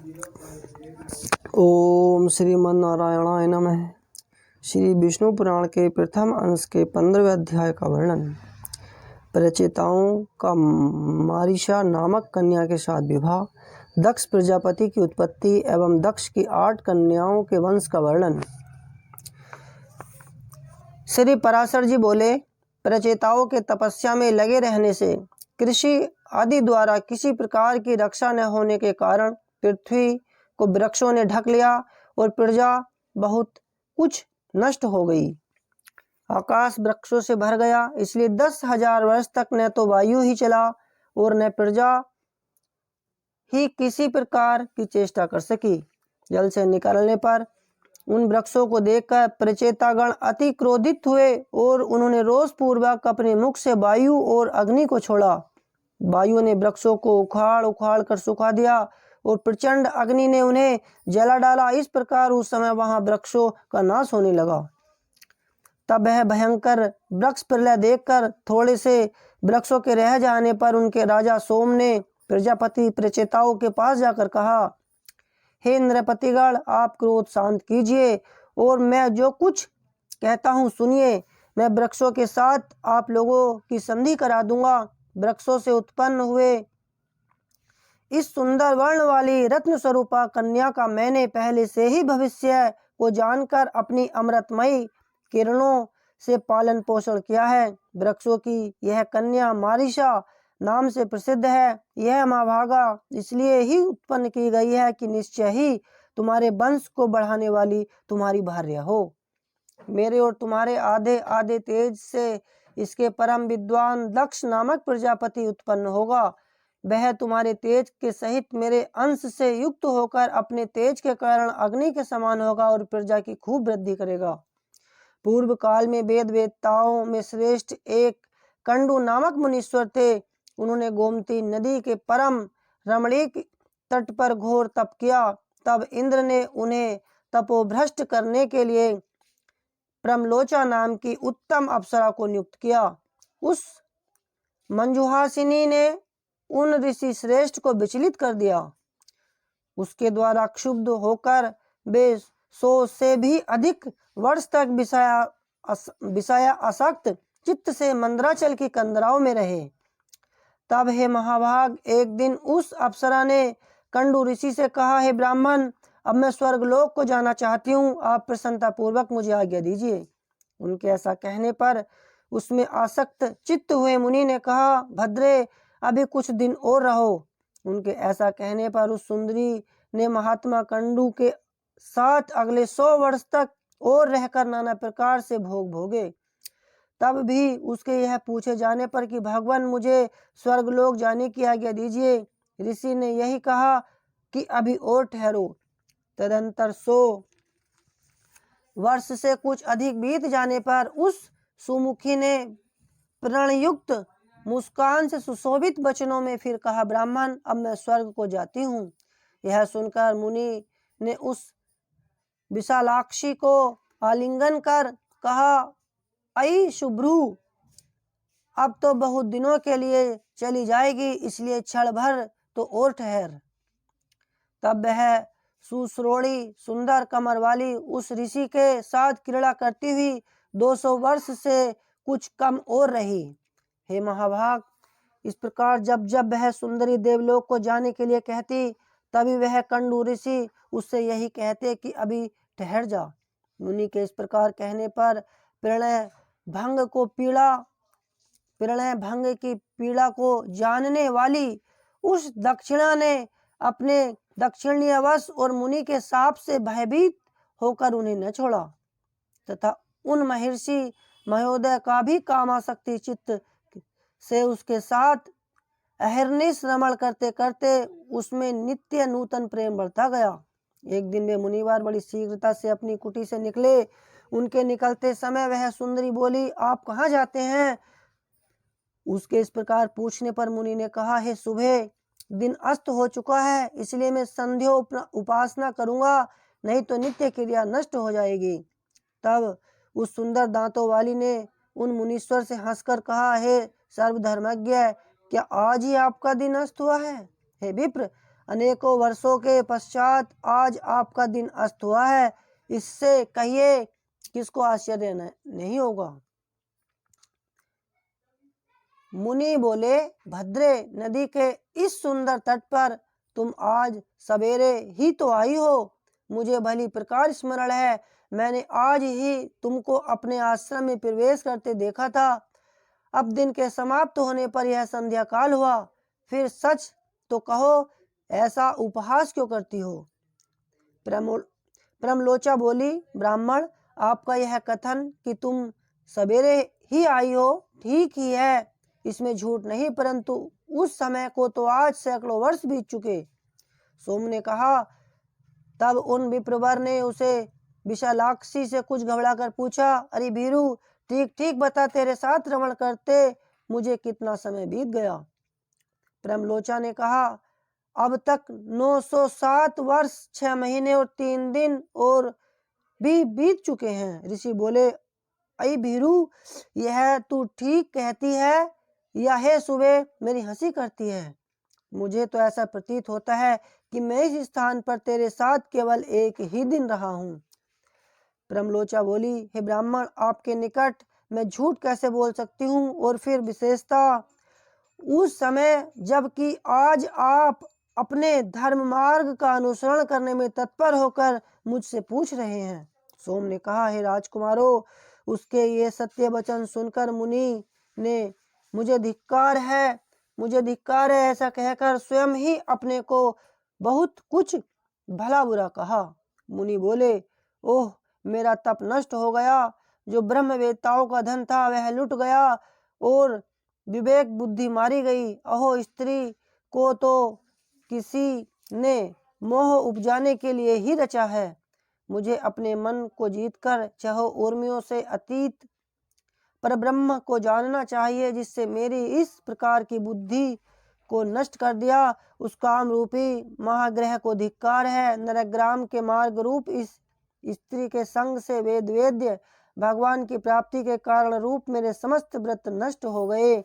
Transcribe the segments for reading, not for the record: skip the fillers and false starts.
ओम श्रीमन्नारायणाय नमः। श्री विष्णु पुराण के प्रथम अंश के 15वें अध्याय का वर्णन। प्रचेताओं का मारीशा नामक कन्या के साथ विवाह, दक्ष प्रजापति की उत्पत्ति एवं दक्ष की 8 कन्याओं के वंश का वर्णन। श्री पराशर जी बोले, प्रचेताओं के तपस्या में लगे रहने से, कृषि आदि द्वारा किसी प्रकार की रक्षा न होने के कारण पृथ्वी को वृक्षों ने ढक लिया और प्रजा बहुत कुछ नष्ट हो गई। आकाश वृक्षों से भर गया, इसलिए 10,000 वर्ष तक न तो वायु ही चला और न प्रजा ही किसी प्रकार की चेष्टा कर सकी। जल से निकलने पर उन वृक्षों को देखकर प्रचेतागण अति क्रोधित हुए और उन्होंने रोष पूर्वक अपने मुख से वायु और अग्नि को छोड़ा। वायु ने वृक्षों को उखाड़ उखाड़ कर सुखा दिया और प्रचंड अग्नि ने उन्हें जला डाला। इस प्रकार उस समय वहां वृक्षों का नाश होने लगा। तब वह भयंकर वृक्ष प्रलय देखकर थोड़े से वृक्षों के रह जाने पर उनके राजा सोम ने प्रजापति प्रचेताओं के पास जाकर कहा, हे नृपतिगण, आप क्रोध शांत कीजिए और मैं जो कुछ कहता हूँ सुनिए। मैं वृक्षों के साथ आप लोगों की संधि करा दूंगा। वृक्षों से उत्पन्न हुए इस सुंदर वर्ण वाली रत्न स्वरूपा कन्या का मैंने पहले से ही भविष्य को जानकर अपनी अमृतमयी किरणों से पालन पोषण किया है। वृक्षों की यह कन्या मारीशा नाम से प्रसिद्ध है। यह महाभागा इसलिए ही उत्पन्न की गई है कि निश्चय ही तुम्हारे वंश को बढ़ाने वाली तुम्हारी भार्या हो। मेरे और तुम्हारे आधे आधे तेज से इसके परम विद्वान दक्ष नामक प्रजापति उत्पन्न होगा। वह तुम्हारे तेज के सहित मेरे अंश से युक्त होकर अपने तेज के कारण अग्नि के समान होगा और प्रजा की खूब वृद्धि करेगा। पूर्व काल में वेद वेदताओं में श्रेष्ठ एक कंडू नामक मुनीश्वर थे। उन्होंने गोमती नदी के परम रमणीक तट पर घोर तप किया। तब इंद्र ने उन्हें तपोभ्रष्ट करने के लिए प्रमलोचा नाम की उत्तम अप्सरा को नियुक्त किया। उस मंजुहासिनी ने उन ऋषि श्रेष्ठ को विचलित कर दिया। उसके द्वारा क्षुब्ध होकर वे 100 से भी अधिक वर्ष तक विषया आसक्त चित्त से मंदराचल की कंदराओं में रहे। तब हे महाभाग, एक दिन उस अप्सरा ने कंडू ऋषि से कहा, हे ब्राह्मण, अब मैं स्वर्गलोक को जाना चाहती हूँ, आप प्रसन्नता पूर्वक मुझे आज्ञा दीजिए। उनके ऐसा कहने पर उसमें आसक्त चित्त हुए मुनि ने कहा, भद्रे, अभी कुछ दिन और रहो। उनके ऐसा कहने पर उस सुंदरी ने महात्मा कंडू के साथ अगले 100 वर्ष तक और रहकर नाना प्रकार से भोग भोगे। तब भी उसके यह पूछे जाने पर कि भगवान, मुझे स्वर्गलोक जाने की आज्ञा दीजिए, ऋषि ने यही कहा कि अभी और ठहरो। तदंतर 100 वर्ष से कुछ अधिक बीत जाने पर उस सुमुखी ने प्रणयुक्त मुस्कान से सुशोभित वचनों में फिर कहा, ब्राह्मण, अब मैं स्वर्ग को जाती हूँ। यह सुनकर मुनि ने उस विशालाक्षी को आलिंगन कर कहा, अई शुभ्रू, अब तो बहुत दिनों के लिए चली जाएगी, इसलिए क्षण भर तो और ठहर। तब वह सुश्रोणी सुंदर कमर वाली उस ऋषि के साथ क्रीड़ा करती हुई 200 वर्ष से कुछ कम और रही। हे महाभाग, इस प्रकार जब जब वह सुंदरी देवलोक को जाने के लिए कहती, तभी वह कंडू ऋषि उससे यही कहते कि अभी ठहर जा। मुनि के इस प्रकार कहने पर प्रणय भंग की पीड़ा को जानने वाली उस दक्षिणा ने अपने दक्षिणीयवश और मुनि के शाप से भयभीत होकर उन्हें न छोड़ा तथा उन महर्षि महोदय का भी कामासक्ति चित्त से उसके साथ अहर्निश रमण करते करते उसमें नित्य नूतन प्रेम बढ़ता गया। एक दिन वे मुनिवर बड़ी शीघ्रता से अपनी कुटी से निकले। उनके निकलते समय वह सुंदरी बोली, आप कहाँ जाते हैं? उसके इस प्रकार पूछने पर मुनि ने कहा, हे सुबह, दिन अस्त हो चुका है, इसलिए मैं संध्या उपासना करूंगा, नहीं तो नित्य क्रिया नष्ट हो जाएगी। तब उस सुंदर दांतों वाली ने उन मुनीश्वर से हंसकर कहा, हे सर्वधर्मज्ञ, क्या आज ही आपका दिन अस्त हुआ है? हे विप्र, अनेकों वर्षों के पश्चात आज आपका दिन अस्त हुआ है, इससे कहिए किसको आश्चर्य नहीं होगा। मुनि बोले, भद्रे, नदी के इस सुंदर तट पर तुम आज सवेरे ही तो आई हो। मुझे भली प्रकार स्मरण है, मैंने आज ही तुमको अपने आश्रम में प्रवेश करते देखा था। अब दिन के समाप्त होने पर यह संध्या काल हुआ, फिर सच तो कहो, ऐसा उपहास क्यों करती हो। प्रमलोचा बोली, ब्राह्मण, आपका यह कथन कि तुम सवेरे ही आई हो ठीक ही है, इसमें झूठ नहीं, परंतु उस समय को तो आज सैकड़ों वर्ष बीत चुके। सोम ने कहा, तब उन विप्रवर ने उसे विशालाक्षी से कुछ घबराकर पूछा, अरे भीरू, ठीक ठीक बता, तेरे साथ रमण करते मुझे कितना समय बीत गया। प्रमलोचा ने कहा, अब तक 907 वर्ष 6 महीने और 3 दिन और भी बीत चुके हैं। ऋषि बोले, अई भीरू, यह तू ठीक कहती है या हे सुबह मेरी हंसी करती है। मुझे तो ऐसा प्रतीत होता है कि मैं इस स्थान पर तेरे साथ केवल एक ही दिन रहा हूँ। प्रमलोचा बोली, हे ब्राह्मण, आपके निकट मैं झूठ कैसे बोल सकती हूँ, और फिर विशेषता उस समय जबकि आज आप अपने धर्म मार्ग का अनुसरण करने में तत्पर होकर मुझसे पूछ रहे हैं। सोम ने कहा, हे राजकुमारों, उसके ये सत्य वचन सुनकर मुनि ने मुझे धिक्कार है ऐसा कहकर स्वयं ही अपने को बहुत कुछ भला बुरा कहा। मुनि बोले, ओह, मेरा तप नष्ट हो गया, जो ब्रह्मवेत्ताओं का धन था वह लुट गया और विवेक बुद्धि मारी गई। अहो, स्त्री को तो किसी ने मोह उपजाने के लिए ही रचा है। मुझे अपने मन को जीतकर चाहो उर्मियों से अतीत पर ब्रह्म को जानना चाहिए, जिससे मेरी इस प्रकार की बुद्धि को नष्ट कर दिया। उस काम रूपी महाग्रह को धिक्कार है। नरग्राम के मार्ग रूप इस स्त्री के संग से वेद्य भगवान की प्राप्ति के कारण रूप मेरे समस्त व्रत नष्ट हो गए।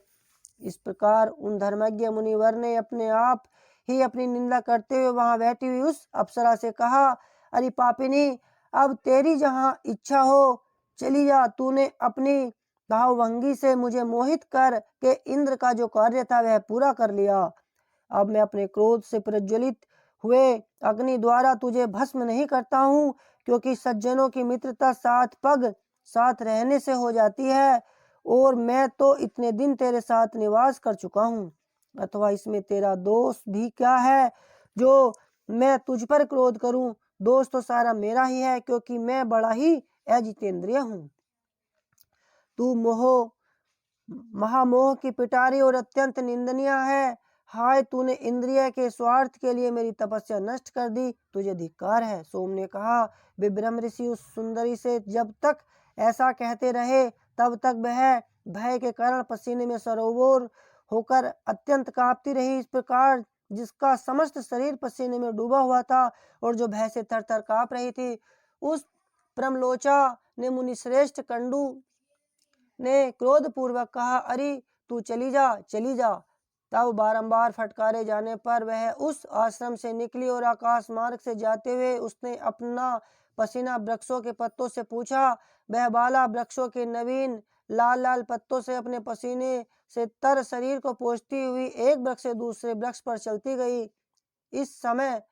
इस प्रकार उन धर्मज्ञ मुनिवर ने अपने आप ही अपनी निंदा करते हुए वहां बैठी हुई उस अप्सरा से कहा, अरे पापिनी, अब तेरी जहां इच्छा हो चली जा। तूने अपनी भावभंगी से मुझे मोहित कर के इंद्र का जो कार्य था वह पूरा कर लिया। अब मैं अपने क्रोध से प्रज्वलित हुए अग्नि द्वारा तुझे भस्म नहीं करता हूँ, क्योंकि सज्जनों की मित्रता साथ पग साथ रहने से हो जाती है, और मैं तो इतने दिन तेरे साथ निवास कर चुका हूँ। अथवा इसमें तेरा दोष भी क्या है जो मैं तुझ पर क्रोध करूं। दोष तो सारा मेरा ही है, क्योंकि मैं बड़ा ही अजितेंद्रिय हूँ। तू महामोह की पिटारी और अत्यंत निंदनीय है। हाय, तूने इंद्रिय के स्वार्थ के लिए मेरी तपस्या नष्ट कर दी, तुझे धिक्कार है। सोम ने कहा, विभ्रम ऋषि उस सुंदरी से जब तक ऐसा कहते रहे तब तक वह भय के कारण पसीने में सरोवर होकर अत्यंत कांपती रही। इस प्रकार जिसका समस्त शरीर पसीने में डूबा हुआ था और जो भय से थर थर कांप रही थी, उस प्रमलोचा ने मुनिश्रेष्ठ कंडू ने क्रोध पूर्वक कहा, अरे तू चली जा। तब बारंबार फटकारे जाने पर वह उस आश्रम से निकली और आकाश मार्ग से जाते हुए उसने अपना पसीना वृक्षों के पत्तों से पूछा। वह बाला वृक्षों के नवीन लाल लाल पत्तों से अपने पसीने से तर शरीर को पोंछती हुई एक वृक्ष से दूसरे वृक्ष पर चलती गई। इस समय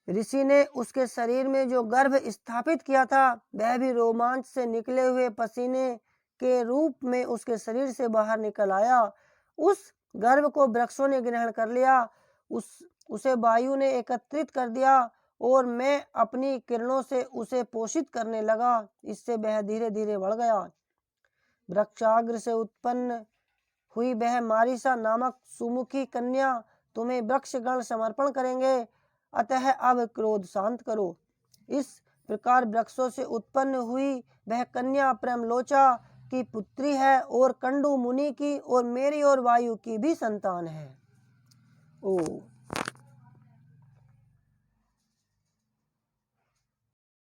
ऋषि ने उसके शरीर में जो गर्भ स्थापित किया था वह भी रोमांच से निकले हुए पसीने के रूप में उसके शरीर से बाहर निकल आया। उस गर्भ को वृक्षों ने ग्रहण कर लिया, उसे वायु ने एकत्रित कर दिया और मैं अपनी किरणों से उसे पोषित करने लगा। इससे वह धीरे धीरे बढ़ गया। वृक्षाग्र से उत्पन्न हुई वह मारिसा नामक सुमुखी कन्या तुम्हें वृक्षगण समर्पण करेंगे, अतः अब क्रोध शांत करो। इस प्रकार वृक्षों से उत्पन्न हुई वह कन्या प्रमलोचा की पुत्री है और कंडू मुनि की और मेरी और वायु की भी संतान है। ओ